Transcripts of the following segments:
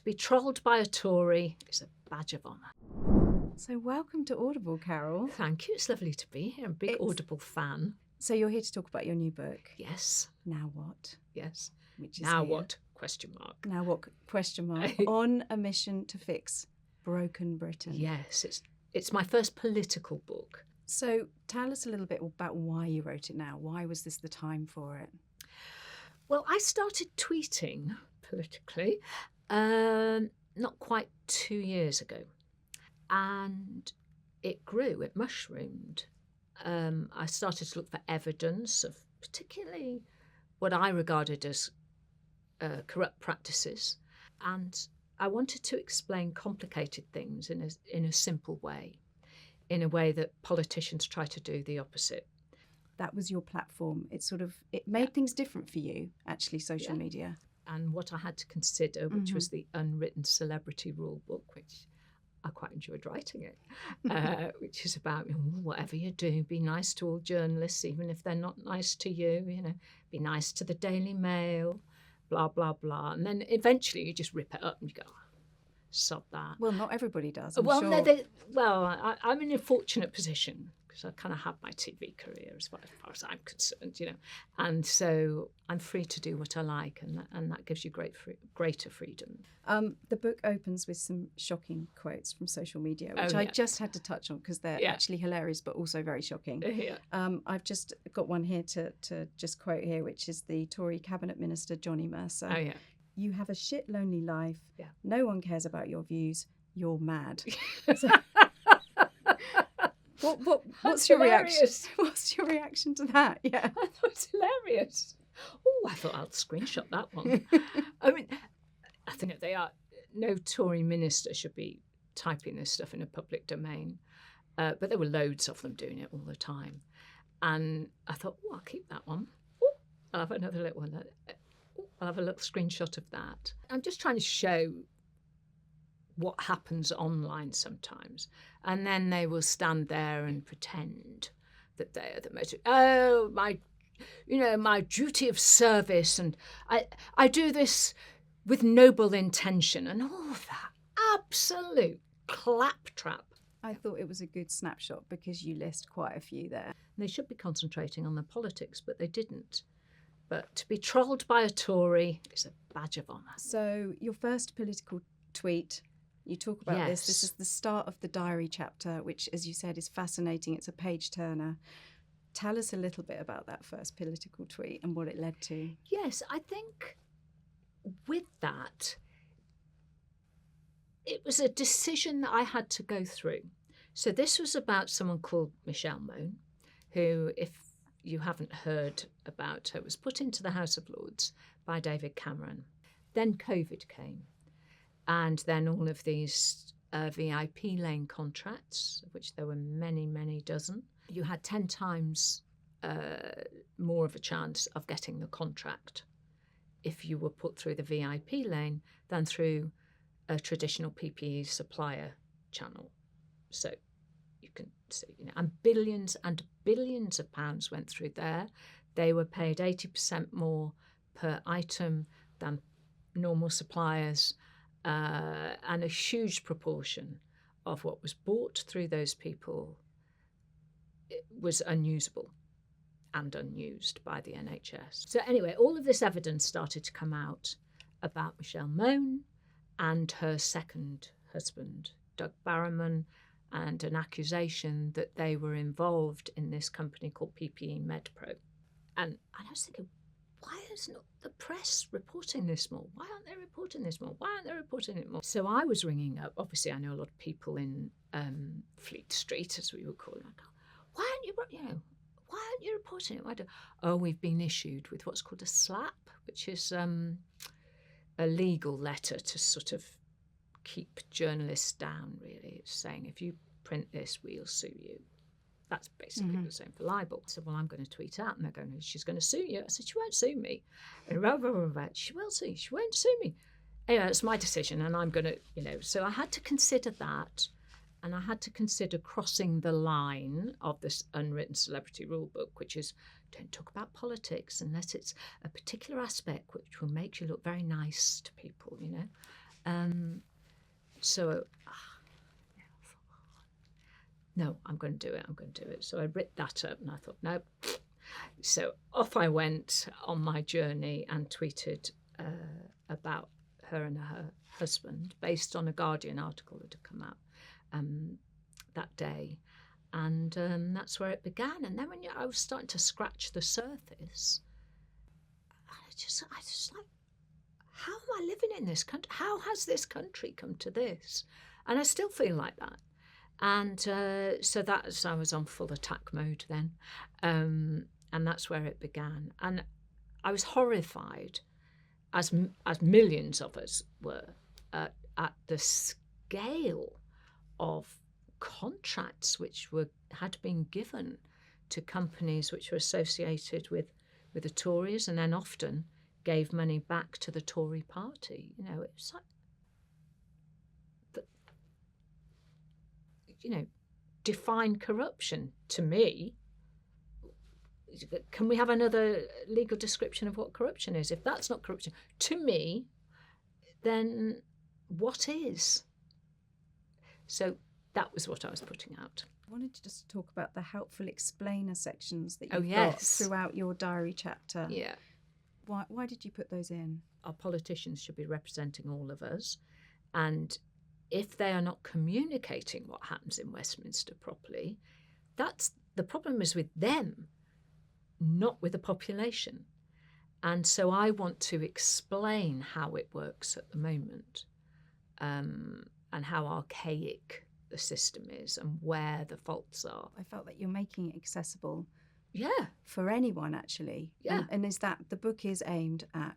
to be trolled by a Tory is a badge of honour. So welcome to Audible, Carol. Thank you. It's lovely to be here. I'm a big Audible fan. So you're here to talk about your new book. Yes. Now what? Yes. Which is now here. what? Question mark. Now what? Question mark. On a mission to fix broken Britain. Yes. It's my first political book. So tell us a little bit about why you wrote it now. Why was this the time for it? Well, I started tweeting politically not quite 2 years ago. And it grew, it mushroomed. I started to look for evidence of particularly what I regarded as corrupt practices. And I wanted to explain complicated things in a simple way, in a way that politicians try to do the opposite. That was your platform. It made things different for you, actually, social media. And what I had to consider, which was the unwritten celebrity rule book, which I quite enjoyed writing it, which is about whatever you do, be nice to all journalists, even if they're not nice to you, be nice to the Daily Mail, blah, blah, blah. And then eventually you just rip it up and you go, sod that. Well, not everybody does, I'm sure. I'm in a fortunate position because I kind of had my TV career as far as I'm concerned, And so I'm free to do what I like, and that gives you greater freedom. The book opens with some shocking quotes from social media, which I just had to touch on because they're actually hilarious, but also very shocking. I've just got one here to just quote here, which is the Tory Cabinet Minister, Johnny Mercer. Oh, yeah. You have a shit lonely life. Yeah. No one cares about your views. You're mad. What's your reaction? What's your reaction to that? Yeah, I thought it was hilarious. Oh, I thought I'll screenshot that one. I mean, I think no Tory minister should be typing this stuff in a public domain, but there were loads of them doing it all the time, and I thought, I'll keep that one. I'll have another little one. I'll have a little screenshot of that. I'm just trying to show what happens online sometimes, and then they will stand there and pretend that they are the most my duty of service, and I do this with noble intention, and all of that absolute claptrap. I thought it was a good snapshot because you list quite a few there. They should be concentrating on the politics, but they didn't. But to be trolled by a Tory is a badge of honour. So your first political tweet, you talk about this. This is the start of the diary chapter, which, as you said, is fascinating. It's a page turner. Tell us a little bit about that first political tweet and what it led to. Yes, I think with that, it was a decision that I had to go through. So this was about someone called Michelle Mone, who, if you haven't heard about her, was put into the House of Lords by David Cameron. Then COVID came. And then all of these VIP lane contracts, of which there were many, many dozen. You had 10 times more of a chance of getting the contract if you were put through the VIP lane than through a traditional PPE supplier channel. So you can see, and billions of pounds went through there. They were paid 80% more per item than normal suppliers. And a huge proportion of what was bought through those people was unusable and unused by the NHS. So anyway, all of this evidence started to come out about Michelle Mone and her second husband, Doug Barrowman, and an accusation that they were involved in this company called PPE MedPro. And I was thinking, why is not the press reporting this more? Why aren't they reporting this more? Why aren't they reporting it more? So I was ringing up. Obviously, I know a lot of people in Fleet Street, as we would call it. I go, why aren't you reporting it? We've been issued with what's called a SLAP, which is a legal letter to sort of keep journalists down, really. It's saying, if you print this, we'll sue you. That's basically the same for libel. So, I'm going to tweet out, and they're going, she's going to sue you. I said, she won't sue me. And she will sue. She won't sue me. Anyway, it's my decision, and I'm going to, So I had to consider that, and I had to consider crossing the line of this unwritten celebrity rule book, which is don't talk about politics unless it's a particular aspect which will make you look very nice to people, So, no, I'm going to do it. So I ripped that up and I thought, no. So off I went on my journey and tweeted about her and her husband based on a Guardian article that had come out that day. And that's where it began. And then when I was starting to scratch the surface, I just like, how am I living in this country? How has this country come to this? And I still feel like that. And so I was on full attack mode then. And that's where it began. And I was horrified, as millions of us were, at the scale of contracts which had been given to companies which were associated with the Tories, and then often gave money back to the Tory party. You know, it's like, define corruption to me. Can we have another legal description of what corruption is? If that's not corruption, to me, then what is? So that was what I was putting out. I wanted to just talk about the helpful explainer sections that you've got throughout your diary chapter. Yeah. Why did you put those in? Our politicians should be representing all of us. And if they are not communicating what happens in Westminster properly, the problem is with them, not with the population. And so I want to explain how it works at the moment, and how archaic the system is and where the faults are. I felt that you're making it accessible Yeah. for anyone, actually. Yeah. And is that the book is aimed at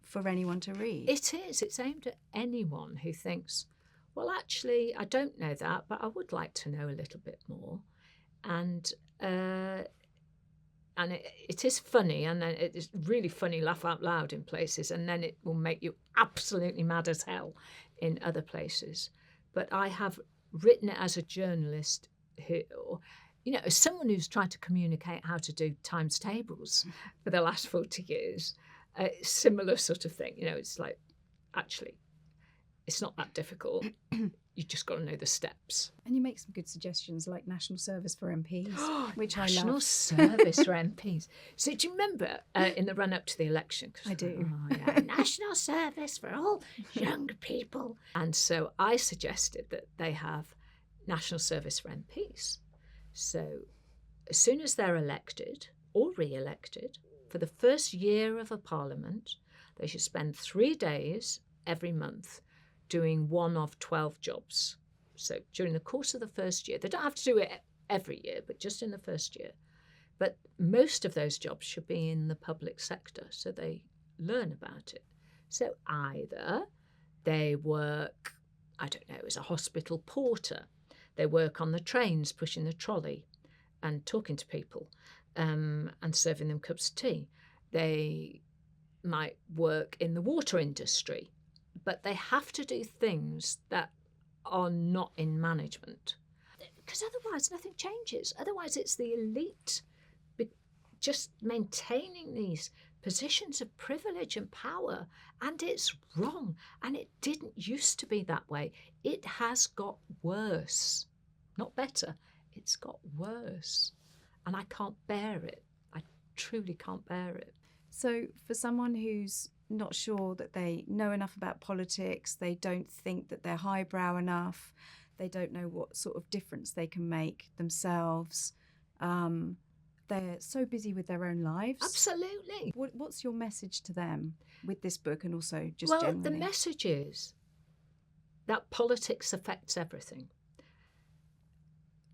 for anyone to read? It is. It's aimed at anyone who thinks, well, actually, I don't know that, but I would like to know a little bit more. And it is funny, and then it is really funny, laugh out loud in places, and then it will make you absolutely mad as hell in other places. But I have written it as a journalist who, as someone who's tried to communicate how to do times tables for the last 40 years, similar sort of thing. It's like, actually, it's not that difficult. You just got to know the steps. And you make some good suggestions, like national service for MPs, which I love. National service for MPs. So do you remember in the run-up to the election? I do. Oh, yeah, national service for all young people. And so I suggested that they have national service for MPs. So as soon as they're elected or re-elected, for the first year of a parliament, they should spend 3 days every month doing one of 12 jobs. So during the course of the first year, they don't have to do it every year, but just in the first year. But most of those jobs should be in the public sector, so they learn about it. So either they work, I don't know, as a hospital porter, they work on the trains pushing the trolley and talking to people and serving them cups of tea. They might work in the water industry, but they have to do things that are not in management, because otherwise nothing changes. Otherwise it's the elite just maintaining these positions of privilege and power, and it's wrong, and it didn't used to be that way. It has got worse, not better. It's got worse, and I can't bear it. I truly can't bear it. So for someone who's not sure that they know enough about politics, they don't think that they're highbrow enough, they don't know what sort of difference they can make themselves, they're so busy with their own lives. Absolutely. What's your message to them with this book, and also just generally? Well, the message is that politics affects everything.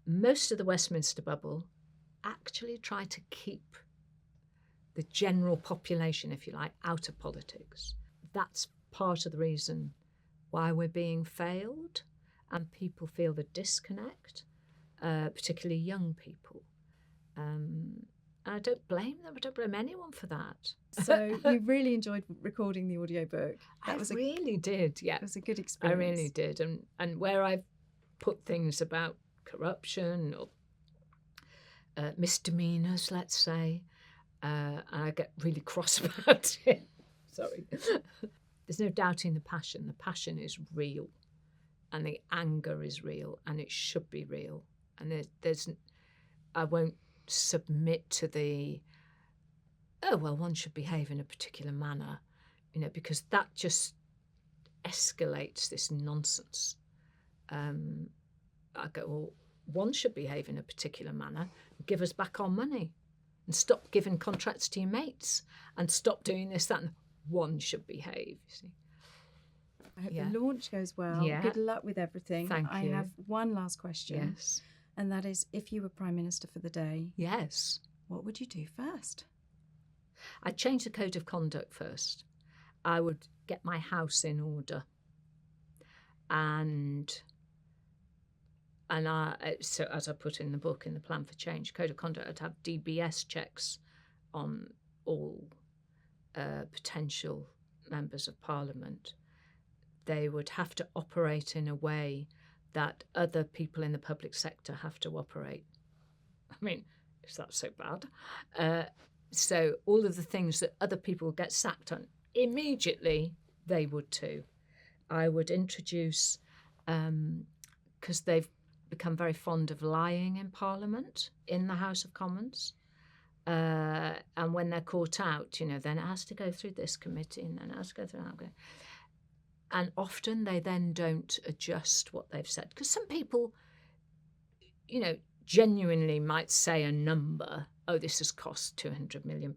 Most of the Westminster bubble actually try to keep the general population, if you like, out of politics. That's part of the reason why we're being failed, and people feel the disconnect, particularly young people. And I don't blame them. I don't blame anyone for that. So you really enjoyed recording the audiobook. I really did, yeah. It was a good experience. I really did. And where I've put things about corruption or misdemeanours, let's say, and I get really cross about it. Sorry. there's no doubting the passion. The passion is real, and the anger is real, and it should be real. And I won't submit to the, oh, well, one should behave in a particular manner, because that just escalates this nonsense. I go, well, one should behave in a particular manner, give us back our money, and stop giving contracts to your mates, and stop doing this, that, and one should behave, you see. I hope the launch goes well. Yeah. Good luck with everything. Thank you. I have one last question. Yes. And that is, if you were Prime Minister for the day, yes, what would you do first? I'd change the code of conduct first. I would get my house in order. So as I put in the book, in the plan for change, code of conduct, I'd have DBS checks on all potential members of Parliament. They would have to operate in a way that other people in the public sector have to operate. I mean, is that so bad? So all of the things that other people get sacked on, immediately they would too. I would introduce, because they've become very fond of lying in Parliament, in the House of Commons. And when they're caught out, then it has to go through this committee, and then it has to go through that. And often they then don't adjust what they've said. Because some people, genuinely might say a number, oh, this has cost £200 million,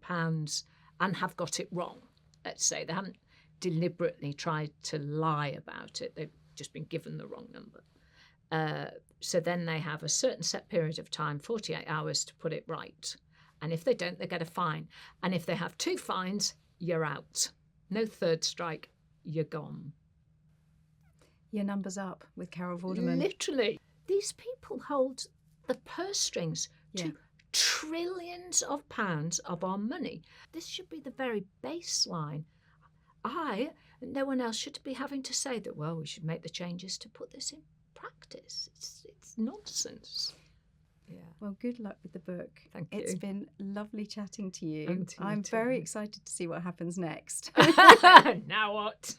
and have got it wrong, let's say. They haven't deliberately tried to lie about it. They've just been given the wrong number. So then they have a certain set period of time, 48 hours, to put it right. And if they don't, they get a fine. And if they have 2 fines, you're out. No third strike, you're gone. Your number's up with Carol Vorderman. Literally. These people hold the purse strings to trillions of pounds of our money. This should be the very baseline. No one else should be having to say that, well, we should make the changes to put this in practice. It's nonsense. Yeah. Well, good luck with the book. Thank you. It's been lovely chatting to you. And to you I'm too. very excited to see what happens next. Now what?